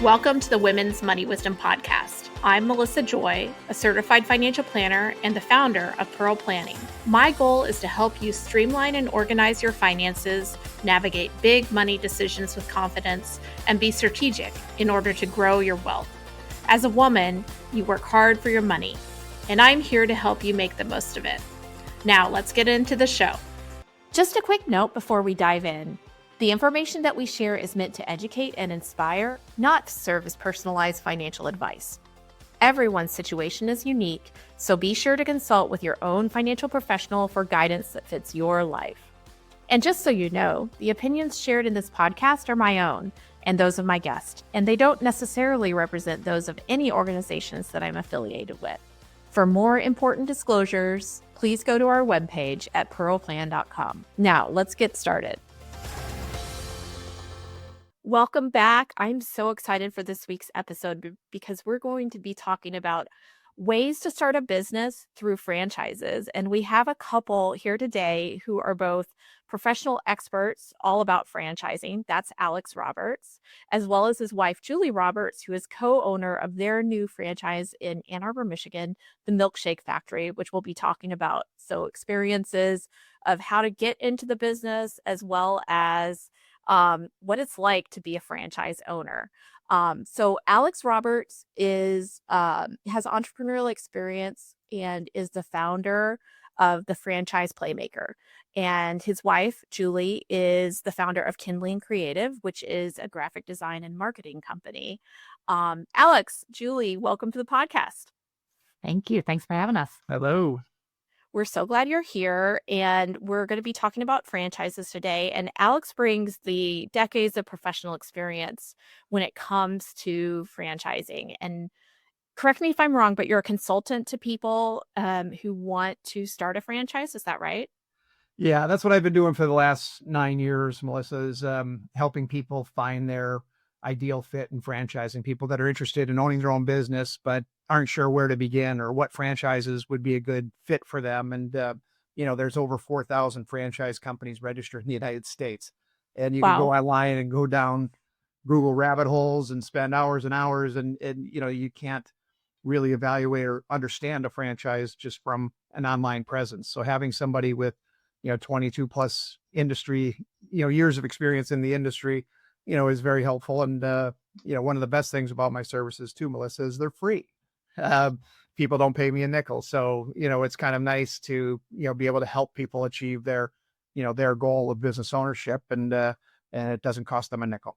Welcome to the Women's Money Wisdom Podcast. I'm Melissa Joy, a certified financial planner and the founder of Pearl Planning. My goal is to help you streamline and organize your finances, navigate big money decisions with confidence, and be strategic in order to grow your wealth. As a woman, you work hard for your money, and I'm here to help you make the most of it. Now, let's get into the show. Just a quick note before we dive in. The information that we share is meant to educate and inspire, not to serve as personalized financial advice. Everyone's situation is unique, so be sure to consult with your own financial professional for guidance that fits your life. And just so you know, the opinions shared in this podcast are my own and those of my guest, and they don't necessarily represent those of any organizations that I'm affiliated with. For more important disclosures, please go to our webpage at pearlplan.com. Now, let's get started. Welcome back. I'm so excited for this week's episode because we're going to be talking about ways to start a business through franchises. And we have a couple here today who are both professional experts all about franchising. That's Alex Roberts, as well as his wife, Julie Roberts, who is co-owner of their new franchise in Ann Arbor, Michigan, the Milkshake Factory, which we'll be talking about. So experiences of how to get into the business, as well as what it's like to be a franchise owner. So Alex Roberts has entrepreneurial experience and is the founder of the Franchise Playmaker. And his wife, Julie, is the founder of Kindling Creative, which is a graphic design and marketing company. Alex, Julie, welcome to the podcast. Thank you. Thanks for having us. Hello. We're so glad you're here, and we're going to be talking about franchises today. And Alex brings the decades of professional experience when it comes to franchising. And correct me if I'm wrong, but you're a consultant to people who want to start a franchise. Is that right? Yeah, that's what I've been doing for the last 9 years, Melissa, is helping people find their ideal fit in franchising, people that are interested in owning their own business, but aren't sure where to begin or what franchises would be a good fit for them. And, there's over 4,000 franchise companies registered in the United States. And you can go online and go down Google rabbit holes and spend hours and hours. And you can't really evaluate or understand a franchise just from an online presence. So having somebody with, 22 plus industry, years of experience in the industry, is very helpful. And, one of the best things about my services too, Melissa, is they're free. People don't pay me a nickel. So, it's kind of nice to, be able to help people achieve their goal of business ownership, and it doesn't cost them a nickel.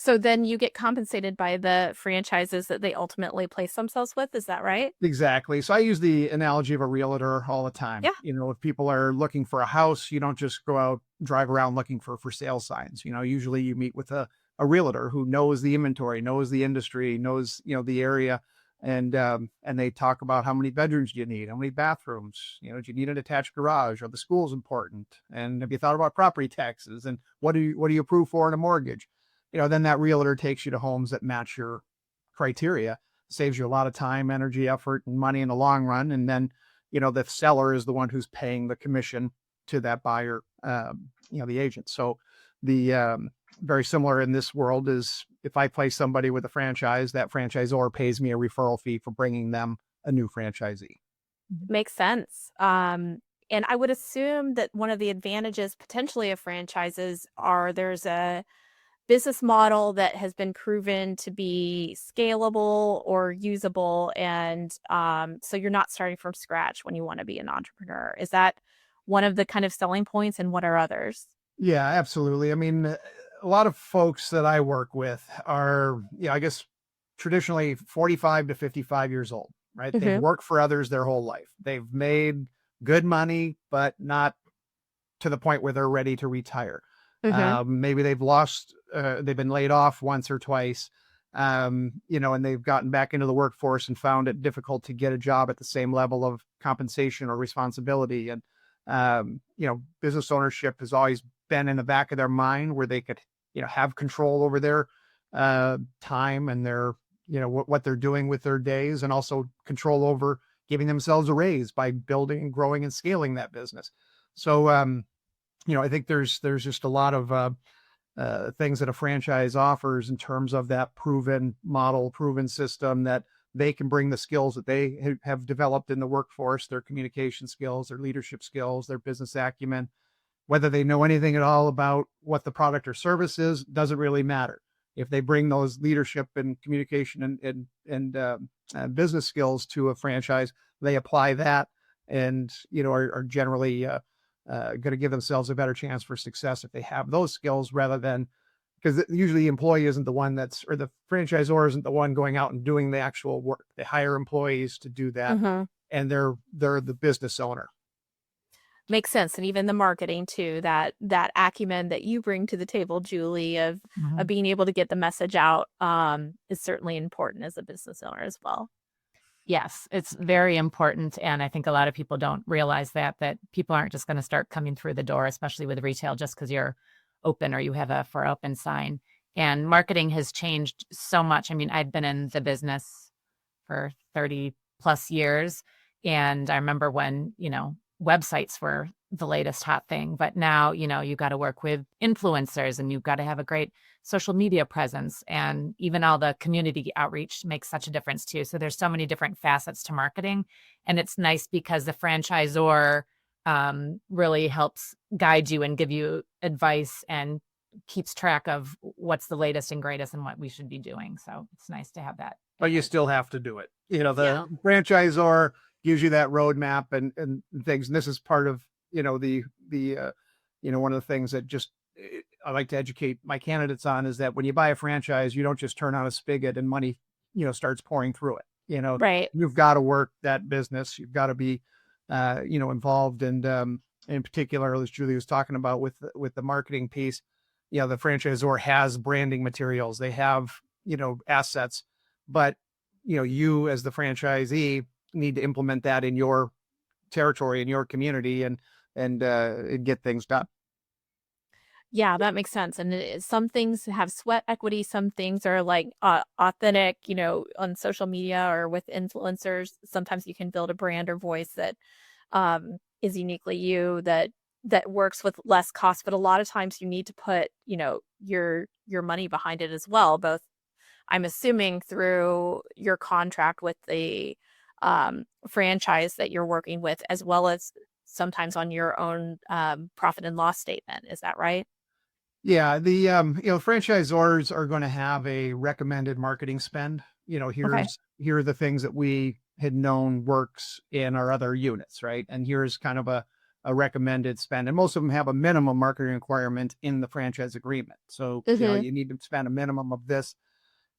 So then you get compensated by the franchises that they ultimately place themselves with. Is that right? Exactly. So I use the analogy of a realtor all the time. Yeah. If people are looking for a house, you don't just go out, drive around looking for sale signs. Usually you meet with a realtor who knows the inventory, knows the industry, knows, the area. And they talk about how many bedrooms do you need? How many bathrooms? Do you need an attached garage? Are the schools important? And have you thought about property taxes? And what do you approve for in a mortgage? Then that realtor takes you to homes that match your criteria, saves you a lot of time, energy, effort, and money in the long run. And then, the seller is the one who's paying the commission to that buyer, the agent. So the very similar in this world is if I place somebody with a franchise, that franchisor pays me a referral fee for bringing them a new franchisee. Makes sense. And I would assume that one of the advantages potentially of franchises are there's a business model that has been proven to be scalable or usable. And so you're not starting from scratch when you want to be an entrepreneur. Is that one of the kind of selling points, and what are others? Yeah, absolutely. I mean, a lot of folks that I work with are, I guess, traditionally 45 to 55 years old, right? Mm-hmm. They've worked for others their whole life. They've made good money, but not to the point where they're ready to retire. Mm-hmm. Maybe they've been laid off once or twice, and they've gotten back into the workforce and found it difficult to get a job at the same level of compensation or responsibility. And, business ownership has always been in the back of their mind where they could, have control over their time and their, what they're doing with their days, and also control over giving themselves a raise by building, growing, and scaling that business. So, I think there's just a lot of things that a franchise offers in terms of that proven model, proven system that they can bring the skills that they have developed in the workforce, their communication skills, their leadership skills, their business acumen. Whether they know anything at all about what the product or service is, doesn't really matter. If they bring those leadership and communication and business skills to a franchise, they apply that and, are generally going to give themselves a better chance for success if they have those skills rather than, because usually the employee isn't the one or the franchisor isn't the one going out and doing the actual work. They hire employees to do that, and they're the business owner. Makes sense. And even the marketing too, that acumen that you bring to the table, Julie, of being able to get the message out is certainly important as a business owner as well. Yes, it's very important. And I think a lot of people don't realize that people aren't just going to start coming through the door, especially with retail, just because you're open or you have a for open sign. And marketing has changed so much. I mean, I'd been in the business for 30 plus years. And I remember when, websites were the latest hot thing, but now, you got to work with influencers and you've got to have a great social media presence, and even all the community outreach makes such a difference too. So there's so many different facets to marketing, and it's nice because the franchisor really helps guide you and give you advice and keeps track of what's the latest and greatest and what we should be doing. So it's nice to have that. But you still have to do it. The franchisor gives you that roadmap and things. And this is part of, the one of the things that just I like to educate my candidates on is that when you buy a franchise, you don't just turn on a spigot and money, starts pouring through it. Right. You've got to work that business. You've got to be, involved. And in particular, as Julie was talking about with the marketing piece, the franchisor has branding materials. They have, assets, but, you as the franchisee need to implement that in your territory, in your community, and get things done. Yeah, that makes sense. And some things have sweat equity. Some things are like authentic, on social media or with influencers. Sometimes you can build a brand or voice that is uniquely you, that works with less cost. But a lot of times you need to put, your money behind it as well. Both, I'm assuming, through your contract with the franchise that you're working with, as well as sometimes on your own profit and loss statement. Is that right? Yeah, the franchisors are going to have a recommended marketing spend. Here are the things that we had known works in our other units, right? And here's kind of a recommended spend. And most of them have a minimum marketing requirement in the franchise agreement. So you need to spend a minimum of this,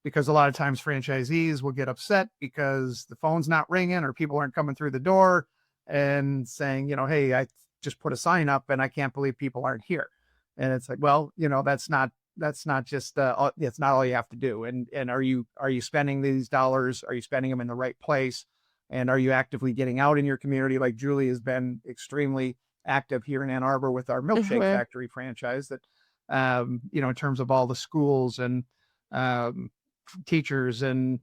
because a lot of times franchisees will get upset because the phone's not ringing or people aren't coming through the door and saying, hey, I just put a sign up and I can't believe people aren't here. And it's like, well, that's not just, it's not all you have to do. And are you spending these dollars? Are you spending them in the right place? And are you actively getting out in your community? Like Julie has been extremely active here in Ann Arbor with our Milkshake Factory franchise that, in terms of all the schools and teachers and,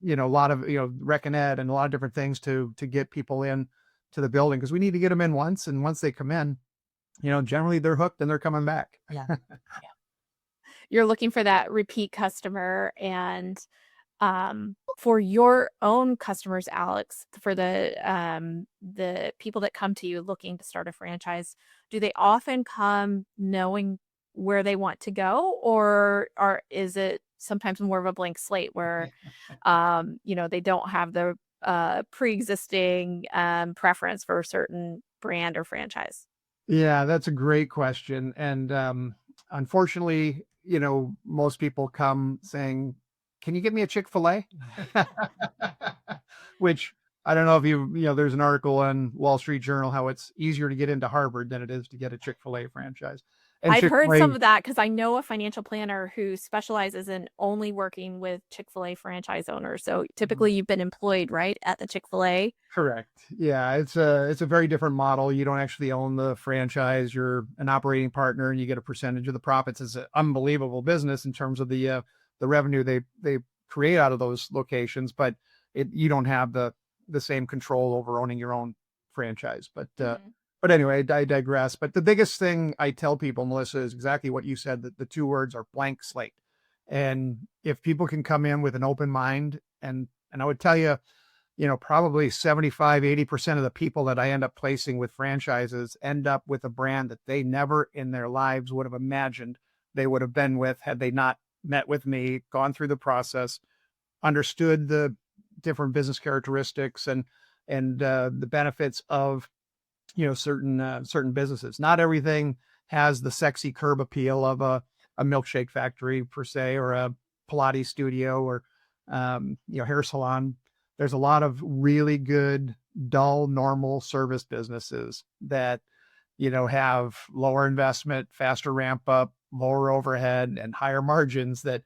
a lot of, rec and ed and a lot of different things to get people in to the building, because we need to get them in once. And once they come in, generally they're hooked and they're coming back. Yeah. You're looking for that repeat customer. And for your own customers, Alex, for the people that come to you looking to start a franchise, do they often come knowing where they want to go, or is it sometimes more of a blank slate where they don't have the pre-existing preference for a certain brand or franchise? Yeah, that's a great question. And unfortunately, most people come saying, can you give me a Chick-fil-A? Which I don't know if there's an article on Wall Street Journal how it's easier to get into Harvard than it is to get a Chick-fil-A franchise. And I've heard some of that because I know a financial planner who specializes in only working with Chick-fil-A franchise owners. So typically you've been employed, right, at the Chick-fil-A? Correct. Yeah, it's a very different model. You don't actually own the franchise. You're an operating partner and you get a percentage of the profits. It's an unbelievable business in terms of the revenue they create out of those locations, but you don't have the same control over owning your own franchise. But But anyway, I digress. But the biggest thing I tell people, Melissa, is exactly what you said, that the two words are blank slate. And if people can come in with an open mind, and I would tell you, probably 75, 80% of the people that I end up placing with franchises end up with a brand that they never in their lives would have imagined they would have been with had they not met with me, gone through the process, understood the different business characteristics and the benefits of certain businesses. Not everything has the sexy curb appeal of a Milkshake Factory per se, or a Pilates studio, or hair salon. There's a lot of really good, dull, normal service businesses that have lower investment, faster ramp up, lower overhead, and higher margins but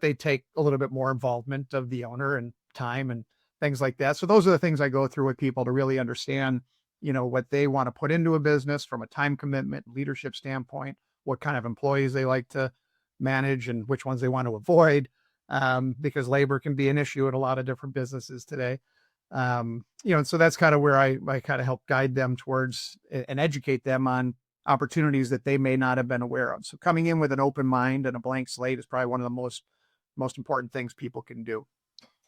they take a little bit more involvement of the owner and time and things like that. So those are the things I go through with people to really understand, what they want to put into a business from a time commitment, leadership standpoint, what kind of employees they like to manage and which ones they want to avoid, because labor can be an issue at a lot of different businesses today. And so that's kind of where I kind of help guide them towards and educate them on opportunities that they may not have been aware of. So coming in with an open mind and a blank slate is probably one of the most important things people can do.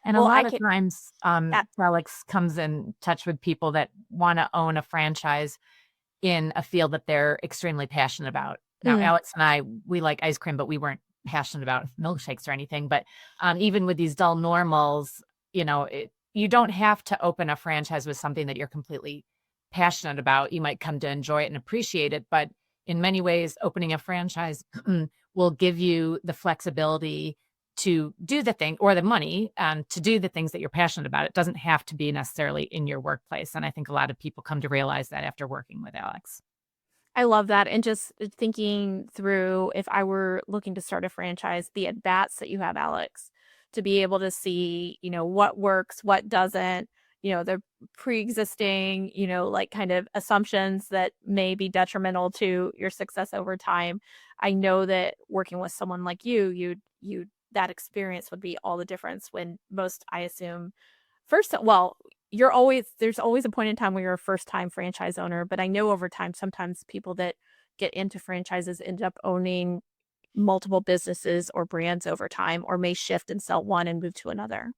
And a lot of times, Alex comes in touch with people that want to own a franchise in a field that they're extremely passionate about. Now, Alex and I, we like ice cream, but we weren't passionate about milkshakes or anything. But even with these dull normals, you don't have to open a franchise with something that you're completely passionate about. You might come to enjoy it and appreciate it, but in many ways, opening a franchise will give you the flexibility to do the thing, or the money to do the things that you're passionate about. It doesn't have to be necessarily in your workplace. And I think a lot of people come to realize that after working with Alex. I love that. And just thinking through, if I were looking to start a franchise, the at-bats that you have, Alex, to be able to see, what works, what doesn't, the pre-existing, like kind of assumptions that may be detrimental to your success over time. I know that working with someone like you that experience would be all the difference when most, I assume, there's always a point in time where you're a first time franchise owner, but I know over time, sometimes people that get into franchises end up owning multiple businesses or brands over time, or may shift and sell one and move to another.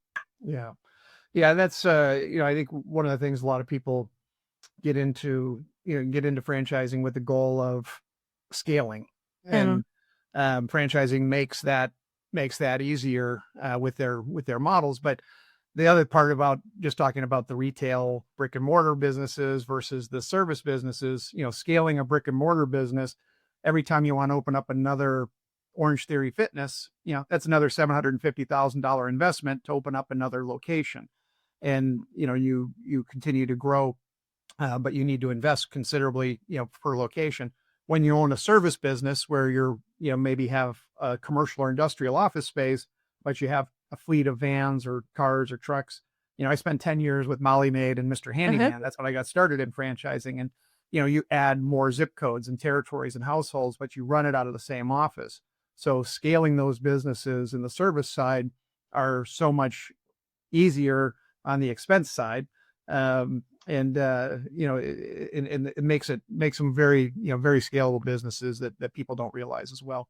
Yeah. Yeah. That's, I think one of the things a lot of people get into franchising with the goal of scaling, and franchising makes that easier with their models. But the other part about just talking about the retail brick and mortar businesses versus the service businesses, scaling a brick and mortar business, every time you want to open up another Orange Theory Fitness, that's another $750,000 investment to open up another location. And, you continue to grow, but you need to invest considerably, per location. When you own a service business where you're, maybe have a commercial or industrial office space, but you have a fleet of vans or cars or trucks. I spent 10 years with Molly Maid and Mr. Handyman. That's when I got started in franchising. And, you add more zip codes and territories and households, but you run it out of the same office. So scaling those businesses in the service side are so much easier on the expense side. It makes them very scalable businesses that people don't realize as well.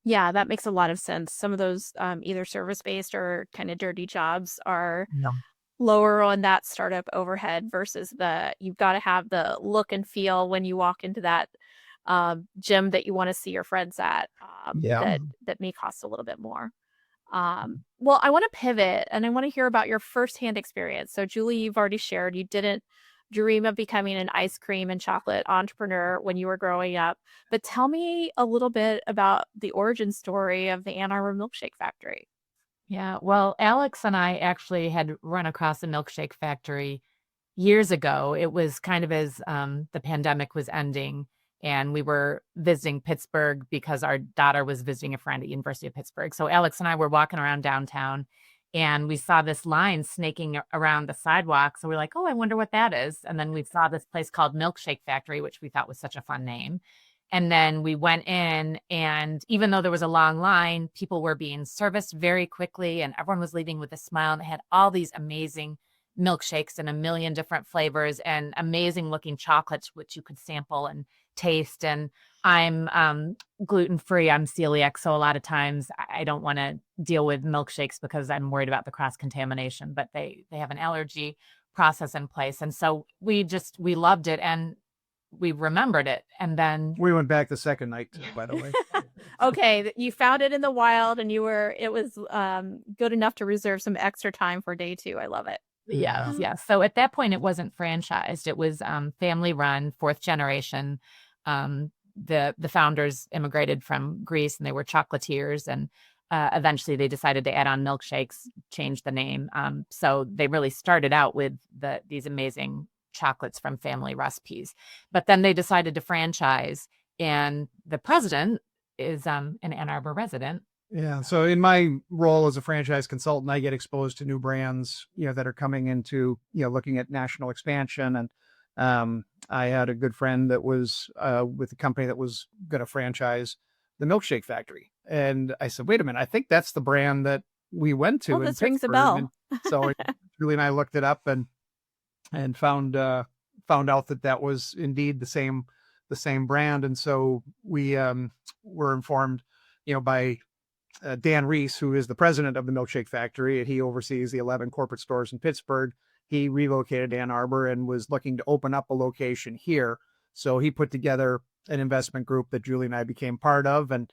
Yeah, that makes a lot of sense. Some of those either service-based or kind of dirty jobs are lower on that startup overhead versus you've got to have the look and feel when you walk into that gym that you want to see your friends at, that may cost a little bit more. Well, I want to pivot and I want to hear about your firsthand experience. So Julie, you've already shared you didn't dream of becoming an ice cream and chocolate entrepreneur when you were growing up, but tell me a little bit about the origin story of the Ann Arbor Milkshake Factory. Yeah, well, Alex and I actually had run across the Milkshake Factory years ago. It was kind of as the pandemic was ending, and we were visiting Pittsburgh because our daughter was visiting a friend at University of Pittsburgh. So Alex and I were walking around downtown, and we saw this line snaking around the sidewalk. So we're like, oh, I wonder what that is. And then we saw this place called Milkshake Factory, which we thought was such a fun name. And then we went in, and even though there was a long line, people were being serviced very quickly, and everyone was leaving with a smile, and they had all these amazing milkshakes in a million different flavors and amazing looking chocolates, which you could sample and taste. And I'm gluten-free, I'm celiac. So a lot of times I don't want to deal with milkshakes because I'm worried about the cross-contamination, but they have an allergy process in place. And so we loved it and we remembered it. And then We went back the second night too, by the way. Okay, you found it in the wild and it was good enough to reserve some extra time for day 2. I love it. Yes. So at that point, it wasn't franchised. It was family run, 4th generation. The founders immigrated from Greece and they were chocolatiers. And eventually they decided to add on milkshakes, change the name. So they really started out with these amazing chocolates from family recipes. But then they decided to franchise. And the president is an Ann Arbor resident. Yeah. So in my role as a franchise consultant, I get exposed to new brands, that are coming into, looking at national expansion. And I had a good friend that was with a company that was going to franchise the Milkshake Factory. And I said, wait a minute, I think that's the brand that we went to. Oh, in this rings a Pittsburgh. bell. And so Julie and I looked it up and found out that was indeed the same brand. And so we were informed, by Dan Reese, who is the president of the Milkshake Factory, and he oversees the 11 corporate stores in Pittsburgh. He relocated to Ann Arbor and was looking to open up a location here. So he put together an investment group that Julie and I became part of, and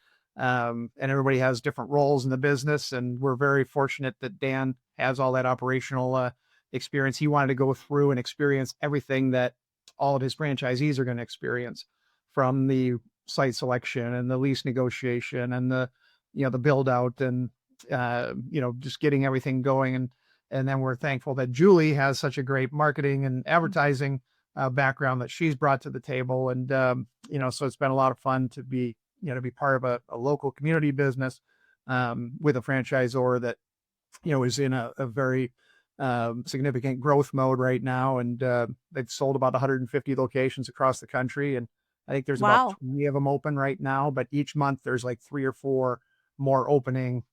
everybody has different roles in the business. And we're very fortunate that Dan has all that operational experience. He wanted to go through and experience everything that all of his franchisees are going to experience, from the site selection and the lease negotiation and the build out and, just getting everything going. And then we're thankful that Julie has such a great marketing and advertising background that she's brought to the table. And, so it's been a lot of fun to be part of a local community business with a franchisor that, is in a very significant growth mode right now. And they've sold about 150 locations across the country. And I think there's about 20 of them open right now, but each month there's like 3 or 4 more opening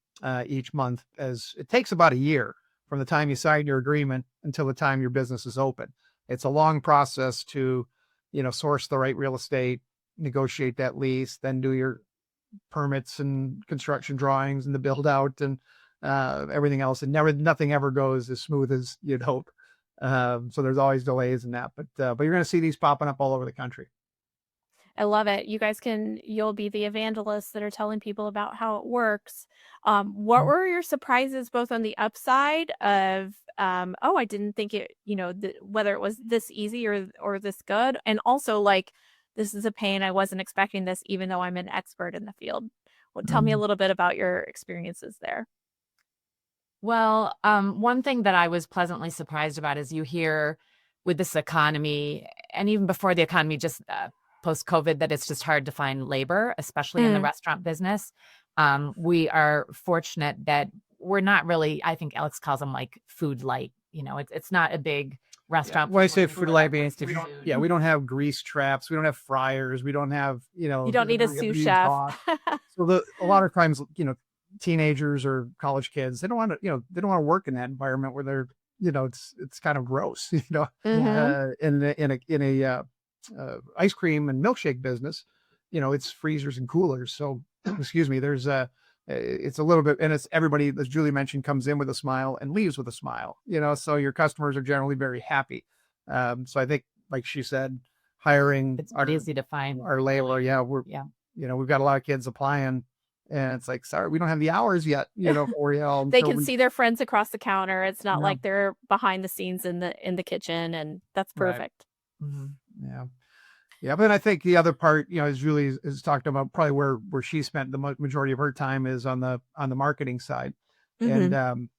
each month, as it takes about a year from the time you sign your agreement until the time your business is open. It's a long process to, source the right real estate, negotiate that lease, then do your permits and construction drawings and the build out and everything else. And nothing ever goes as smooth as you'd hope. So there's always delays in that, but you're going to see these popping up all over the country. I love it. You'll be the evangelists that are telling people about how it works. What were your surprises, both on the upside of, I didn't think it, whether it was this easy or this good, and also like, this is a pain. I wasn't expecting this, even though I'm an expert in the field. Well, tell me a little bit about your experiences there. Well, one thing that I was pleasantly surprised about is you hear with this economy, and even before the economy, just post-COVID, that it's just hard to find labor, especially in the restaurant business. We are fortunate that we're not really, I think Alex calls them like food light. It's not a big restaurant. When I say food light, we don't have grease traps. We don't have fryers. We don't have, you don't need a sous chef. So a lot of times, teenagers or college kids, they don't want to work in that environment where they're, it's kind of gross, in a ice cream and milkshake business, it's freezers and coolers. So, excuse me, there's it's a little bit, and it's everybody, as Julie mentioned, comes in with a smile and leaves with a smile, so your customers are generally very happy. So I think, like she said, hiring, it's easy to find our labor. We've got a lot of kids applying, and it's like, sorry, we don't have the hours yet, for you. They can see their friends across the counter. It's not like they're behind the scenes in the kitchen, and that's perfect. Right. Mm-hmm. Yeah. But I think the other part, as Julie has talked about, probably where she spent the majority of her time is on the marketing side. And,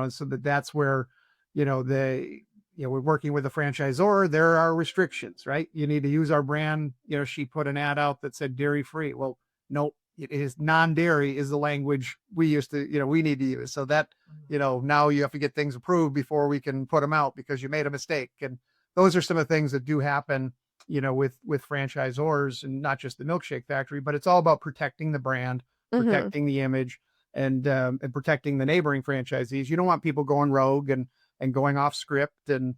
so that's where, we're working with a franchisor. There are restrictions, right? You need to use our brand. She put an ad out that said dairy free. Well, no, it is non-dairy is the language we used to, we need to use. So that, now you have to get things approved before we can put them out because you made a mistake. And those are some of the things that do happen, with franchisors, and not just the Milkshake Factory, but it's all about protecting the brand, protecting the image, and protecting the neighboring franchisees. You don't want people going rogue and and going off script and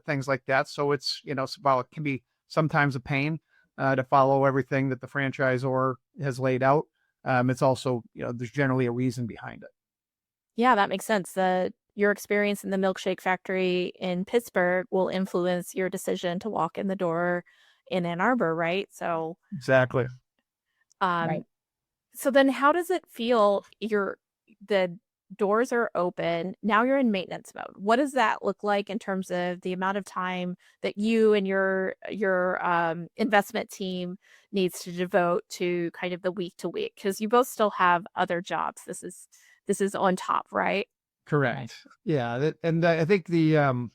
things like that. So it's, while it can be sometimes a pain to follow everything that the franchisor has laid out, it's also, there's generally a reason behind it. Yeah, that makes sense. Your experience in the Milkshake Factory in Pittsburgh will influence your decision to walk in the door in Ann Arbor, right? So, Exactly. right. So then how does it feel? The doors are open. Now you're in maintenance mode. What does that look like in terms of the amount of time that you and your investment team needs to devote to kind of the week to week? Because you both still have other jobs. This is on top, right? Correct. Right. Yeah. I think we're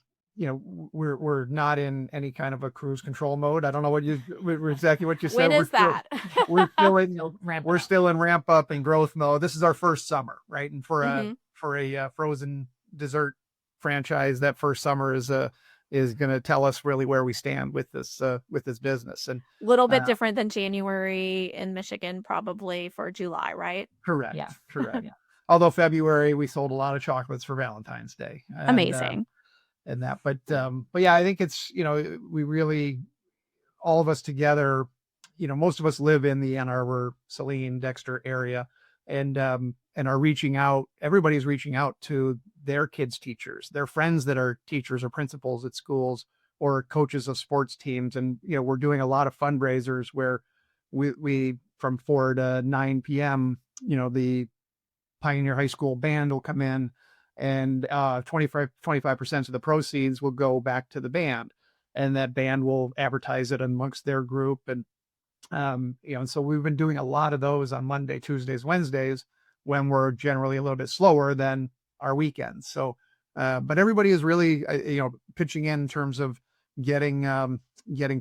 not in any kind of a cruise control mode. I don't know exactly what you said. When is that? We're still in, Ramp we're up. still in ramp up and growth mode. This is our first summer, right? And for Mhm. a frozen dessert franchise, that first summer is going to tell us really where we stand with this business. And A little bit different than January in Michigan, probably for July, right? correct. Yeah. Correct. Yeah. Although February we sold a lot of chocolates for Valentine's Day. Amazing. And that, but yeah, I think it's, we really, all of us together, most of us live in the Ann Arbor, Saline, Dexter area, and are reaching out. Everybody's reaching out to their kids' teachers, their friends that are teachers or principals at schools or coaches of sports teams. And, we're doing a lot of fundraisers where we from 4 to 9 p.m., the Pioneer High School band will come in, and 25% of the proceeds will go back to the band, and that band will advertise it amongst their group. And, and so we've been doing a lot of those on Monday, Tuesdays, Wednesdays, when we're generally a little bit slower than our weekends. So, but everybody is really, pitching in terms of getting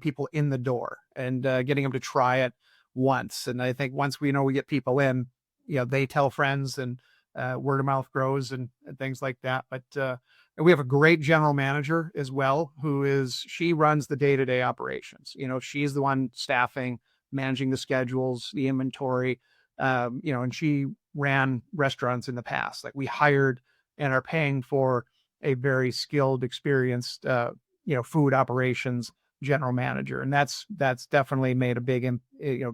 people in the door and getting them to try it once. And I think once we get people in, they tell friends, and word of mouth grows and things like that. But and we have a great general manager as well, she runs the day-to-day operations. She's the one staffing, managing the schedules, the inventory, and she ran restaurants in the past. Like, we hired and are paying for a very skilled, experienced, food operations general manager. And that's definitely made a big,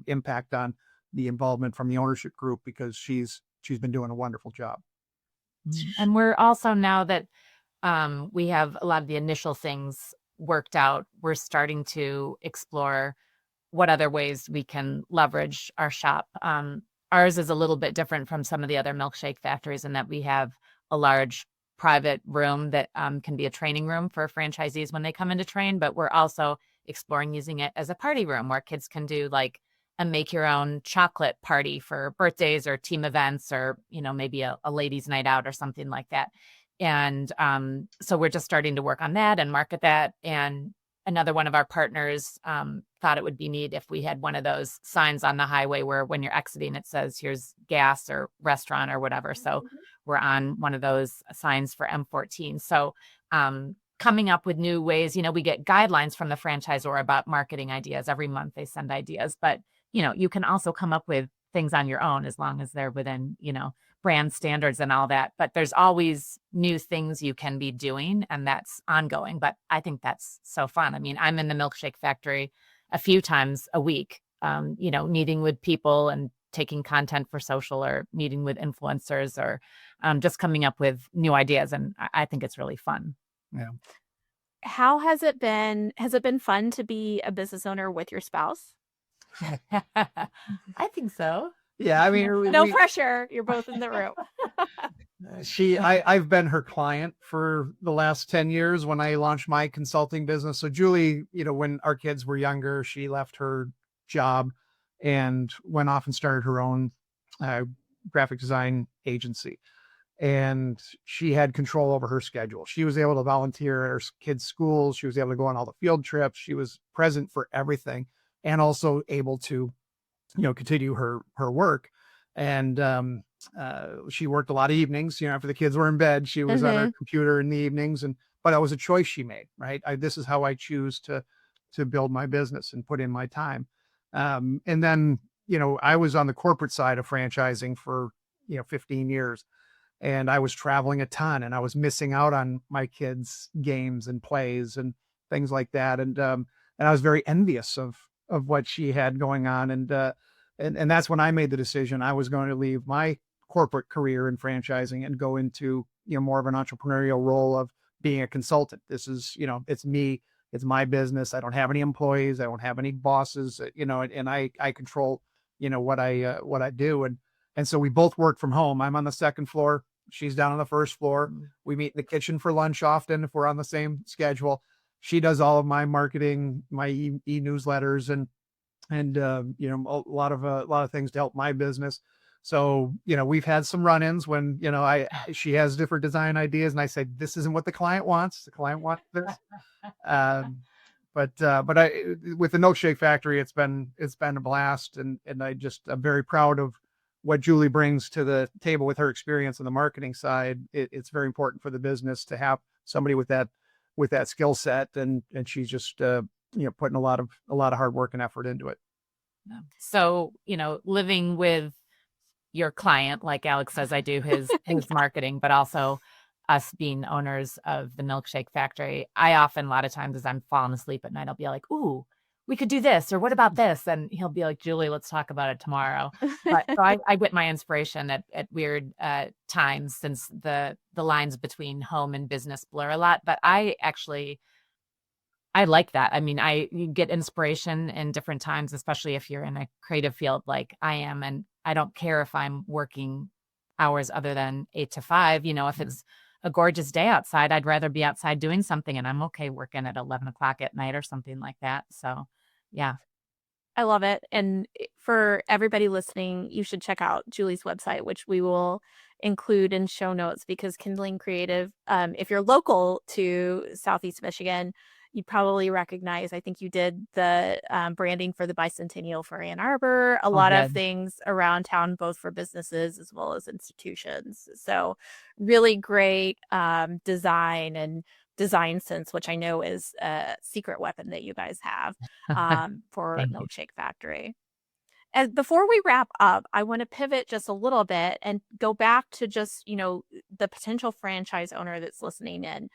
impact on the involvement from the ownership group, because she's been doing a wonderful job. And we're also, now that we have a lot of the initial things worked out, we're starting to explore what other ways we can leverage our shop. Ours is a little bit different from some of the other milkshake factories in that we have a large private room that can be a training room for franchisees when they come in to train, but we're also exploring using it as a party room where kids can do like a make your own chocolate party for birthdays or team events, or, maybe a ladies' night out or something like that. And so we're just starting to work on that and market that. And another one of our partners thought it would be neat if we had one of those signs on the highway where when you're exiting, it says, here's gas or restaurant or whatever. So we're on one of those signs for M14. So coming up with new ways, we get guidelines from the franchisor about marketing ideas. Every month they send ideas, but you can also come up with things on your own as long as they're within, brand standards and all that. But there's always new things you can be doing, and that's ongoing. But I think that's so fun. I mean, I'm in the Milkshake Factory a few times a week, meeting with people and taking content for social, or meeting with influencers, or just coming up with new ideas. And I think it's really fun. Yeah. How has it been? Has it been fun to be a business owner with your spouse? I think so. Yeah, I mean, No pressure. You're both in the room. I've been her client for the last 10 years when I launched my consulting business. So Julie, when our kids were younger, she left her job and went off and started her own graphic design agency. And she had control over her schedule. She was able to volunteer at her kids' schools. She was able to go on all the field trips. She was present for everything, and also able to, continue her work. And she worked a lot of evenings, after the kids were in bed, she was on her computer in the evenings. But that was a choice she made, right? This is how I choose to build my business and put in my time. And then, I was on the corporate side of franchising for, 15 years. and I was traveling a ton, and I was missing out on my kids' games and plays and things like that. And I was very envious of what she had going on. And that's when I made the decision I was going to leave my corporate career in franchising and go into, more of an entrepreneurial role of being a consultant. This is, it's me, it's my business. I don't have any employees. I don't have any bosses, and I control, what I do. And so we both work from home. I'm on the second floor. She's down on the first floor. We meet in the kitchen for lunch often if we're on the same schedule. She does all of my marketing, my e-newsletters, and a lot of things to help my business. So, we've had some run-ins when, she has different design ideas and I say, this isn't what the client wants. The client wants this. But with the Milkshake Factory, it's been a blast. And I'm very proud of what Julie brings to the table with her experience on the marketing side. It's very important for the business to have somebody with that skill set. And she's just, putting a lot of hard work and effort into it. So, living with your client, like Alex says, I do his marketing, but also us being owners of the Milkshake Factory. I often, a lot of times as I'm falling asleep at night, I'll be like, ooh, we could do this, or what about this? And he'll be like, Julie, let's talk about it tomorrow. But so I get my inspiration at weird times, since the lines between home and business blur a lot. But I like that. I mean, you get inspiration in different times, especially if you're in a creative field like I am. And I don't care if I'm working hours other than 8 to 5. If it's a gorgeous day outside, I'd rather be outside doing something, and I'm okay working at 11 o'clock at night or something like that. So, yeah. I love it. And for everybody listening, you should check out Julie's website, which we will include in show notes, because Kindling Creative, if you're local to Southeast Michigan, you probably recognize, I think you did the branding for the bicentennial for Ann Arbor, a lot of things around town, both for businesses as well as institutions. So really great design and design sense, which I know is a secret weapon that you guys have for Milkshake Factory. And before we wrap up, I want to pivot just a little bit and go back to just, the potential franchise owner that's listening in.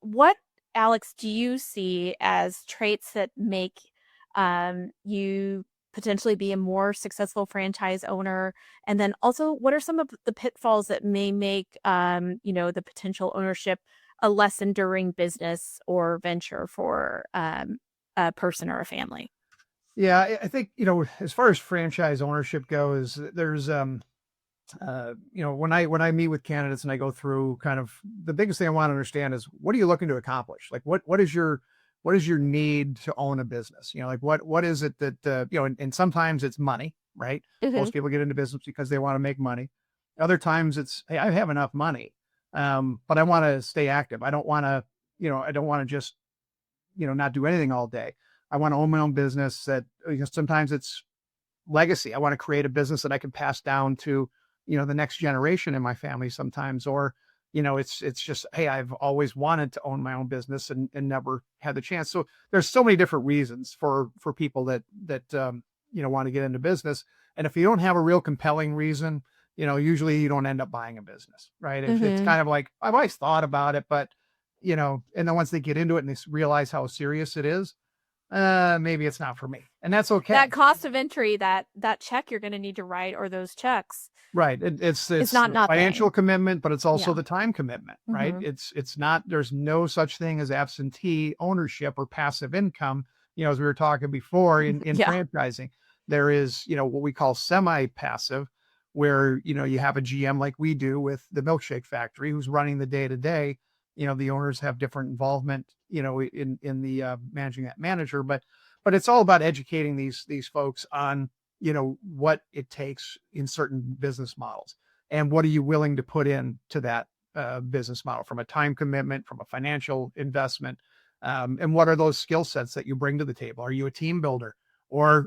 What, Alex, do you see as traits that make you potentially be a more successful franchise owner? And then also, what are some of the pitfalls that may make, the potential ownership a less enduring business or venture for a person or a family? Yeah, I think, as far as franchise ownership goes, there's, when I meet with candidates and I go through kind of the biggest thing I want to understand is, what are you looking to accomplish? Like, what is your need to own a business? Like what is it that, and sometimes it's money, right? Mm-hmm. Most people get into business because they want to make money. Other times it's, hey, I have enough money, but I want to stay active. I don't want to just, not do anything all day. I want to own my own business that, sometimes it's legacy. I want to create a business that I can pass down to, the next generation in my family sometimes, or, it's just, hey, I've always wanted to own my own business and never had the chance. So there's so many different reasons for people that want to get into business. And if you don't have a real compelling reason, usually you don't end up buying a business, right? Mm-hmm. It's kind of like, I've always thought about it, but, and then once they get into it and they realize how serious it is, maybe it's not for me, and that's okay. That cost of entry, that check you're going to need to write, or those checks, right? It's not financial commitment, but it's also the time commitment, right? Mm-hmm. It's not. There's no such thing as absentee ownership or passive income. As we were talking before in franchising, there is what we call semi-passive, where you have a GM like we do with the Milkshake Factory, who's running the day to day. The owners have different involvement, in the managing that manager, but it's all about educating these folks on, what it takes in certain business models, and what are you willing to put in to that business model, from a time commitment, from a financial investment, and what are those skill sets that you bring to the table? Are you a team builder? Or,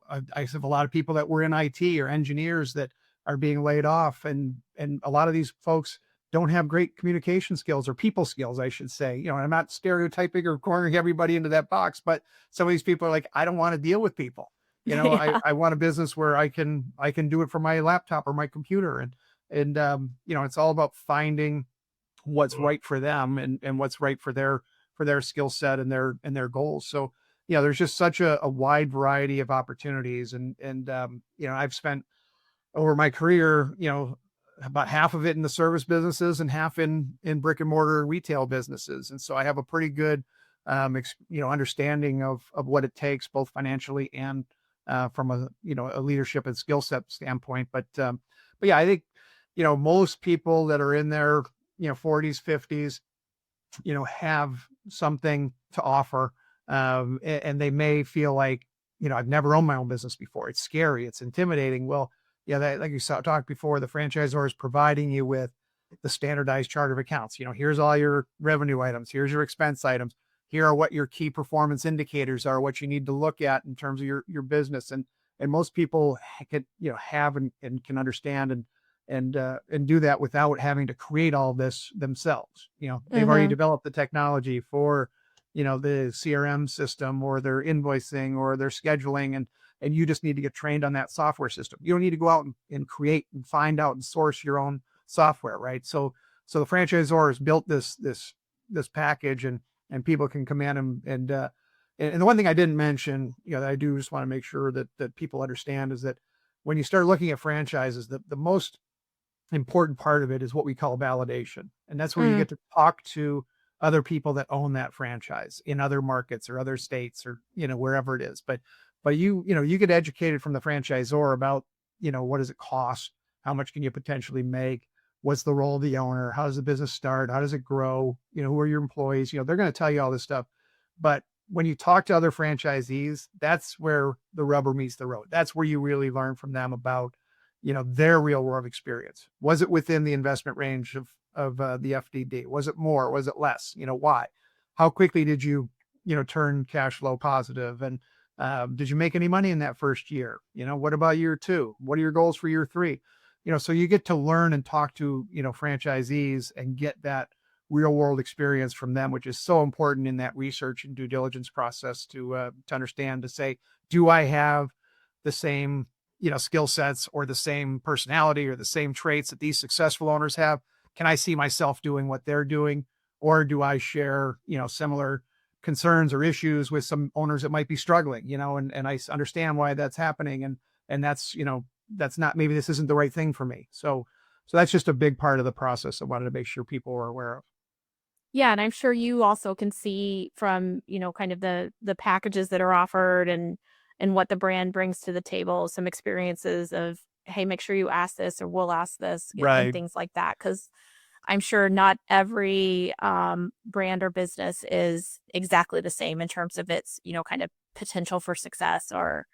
I have a lot of people that were in IT or engineers that are being laid off, and a lot of these folks don't have great communication skills, or people skills, I should say. I'm not stereotyping or cornering everybody into that box, but some of these people are like, I don't want to deal with people. I want a business where I can do it from my laptop or my computer. And, it's all about finding what's right for them and what's right for their skill set and their goals. So, there's just such a wide variety of opportunities. And I've spent over my career, about half of it in the service businesses and half in brick and mortar retail businesses. And so I have a pretty good, understanding of what it takes both financially and from a leadership and skill set standpoint. But yeah, I think, most people that are in their, 40s, 50s, have something to offer. And they may feel like, I've never owned my own business before. It's scary. It's intimidating. Well, yeah, that, like you talked before, the franchisor is providing you with the standardized chart of accounts. Here's all your revenue items. Here's your expense items. Here are what your key performance indicators are, what you need to look at in terms of your business. And most people can, have and can understand and do that without having to create all this themselves. They've already developed the technology for, the CRM system or their invoicing or their scheduling. And you just need to get trained on that software system. You don't need to go out and create and find out and source your own software. Right. So the franchisor has built this package and people can come in and the one thing I didn't mention, that I do just want to make sure that people understand is that when you start looking at franchises, the most important part of it is what we call validation. And that's where you get to talk to other people that own that franchise in other markets or other states or, wherever it is. But you get educated from the franchisor about, what does it cost? How much can you potentially make? What's the role of the owner? How does the business start? How does it grow? Who are your employees? They're going to tell you all this stuff. But when you talk to other franchisees, that's where the rubber meets the road. That's where you really learn from them about, their real world experience. Was it within the investment range of the FDD? Was it more? Was it less? Why? How quickly did you, turn cash flow positive? And did you make any money in that first year? What about year 2? What are your goals for year 3? So you get to learn and talk to, franchisees and get that real world experience from them, which is so important in that research and due diligence process to understand, to say, do I have the same, skill sets or the same personality or the same traits that these successful owners have? Can I see myself doing what they're doing? Or do I share, similar concerns or issues with some owners that might be struggling, and I understand why that's happening. And that's, that's not, maybe this isn't the right thing for me. So that's just a big part of the process I wanted to make sure people were aware of. Yeah, and I'm sure you also can see from, kind of the packages that are offered and what the brand brings to the table, some experiences of, hey, make sure you ask this or we'll ask this and Right. things like that. Because I'm sure not every brand or business is exactly the same in terms of its, kind of potential for success or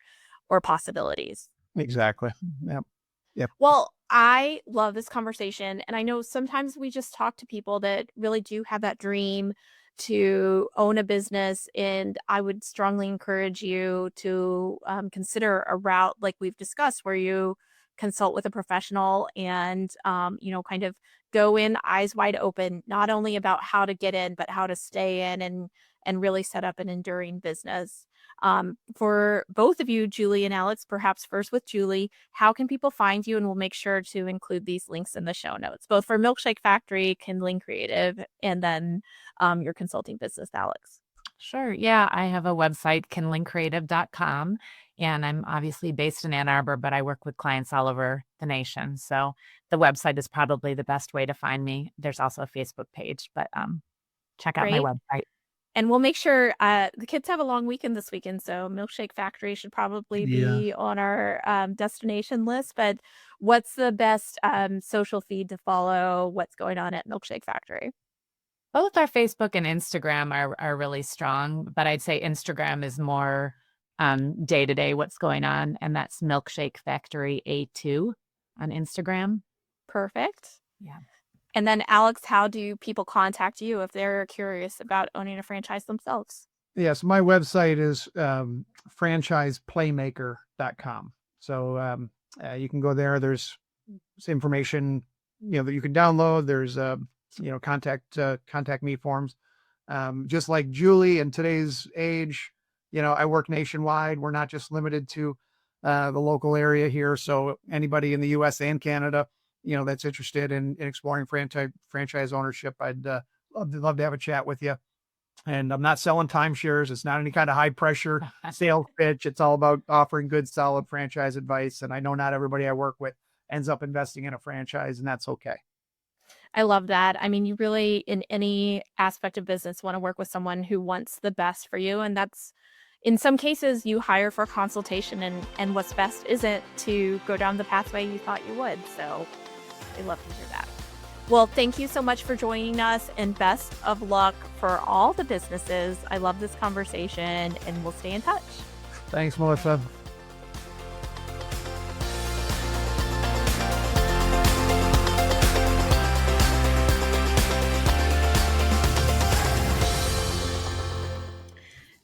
possibilities. Exactly. Yep. Yep. Well, I love this conversation. And I know sometimes we just talk to people that really do have that dream to own a business. And I would strongly encourage you to consider a route like we've discussed, where you consult with a professional and, kind of go in eyes wide open, not only about how to get in, but how to stay in and really set up an enduring business. For both of you, Julie and Alex, perhaps first with Julie, how can people find you? And we'll make sure to include these links in the show notes, both for Milkshake Factory, Kindling Creative, and then your consulting business, Alex. Sure. Yeah, I have a website, kindlingcreative.com, and I'm obviously based in Ann Arbor, but I work with clients all over the nation. So the website is probably the best way to find me. There's also a Facebook page, but check out my Great. website. And we'll make sure the kids have a long weekend this weekend, so Milkshake Factory should probably be on our destination list. But what's the best social feed to follow what's going on at Milkshake Factory? Both our Facebook and Instagram are really strong, but I'd say Instagram is more day to day what's going on, and that's Milkshake Factory A2 on Instagram. Perfect. Yeah. And then, Alex, how do people contact you if they're curious about owning a franchise themselves? Yes, my website is franchiseplaymaker.com. So you can go there. There's information, that you can download. There's, contact me forms. Just like Julie in today's age, I work nationwide. We're not just limited to the local area here. So anybody in the US and Canada, that's interested in exploring franchise ownership, I'd love to have a chat with you. And I'm not selling timeshares. It's not any kind of high pressure sales pitch. It's all about offering good, solid franchise advice. And I know not everybody I work with ends up investing in a franchise, and that's okay. I love that. I mean, you really, in any aspect of business, want to work with someone who wants the best for you. And that's, in some cases, you hire for consultation, and what's best isn't to go down the pathway you thought you would. So I love to hear that. Well, thank you so much for joining us, and best of luck for all the businesses. I love this conversation, and we'll stay in touch. Thanks, Melissa.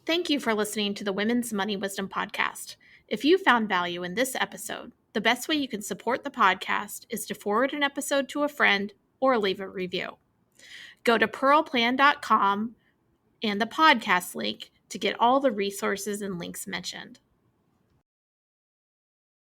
Thank you for listening to the Women's Money Wisdom Podcast. If you found value in this episode, the best way you can support the podcast is to forward an episode to a friend or leave a review. Go to pearlplan.com and the podcast link to get all the resources and links mentioned.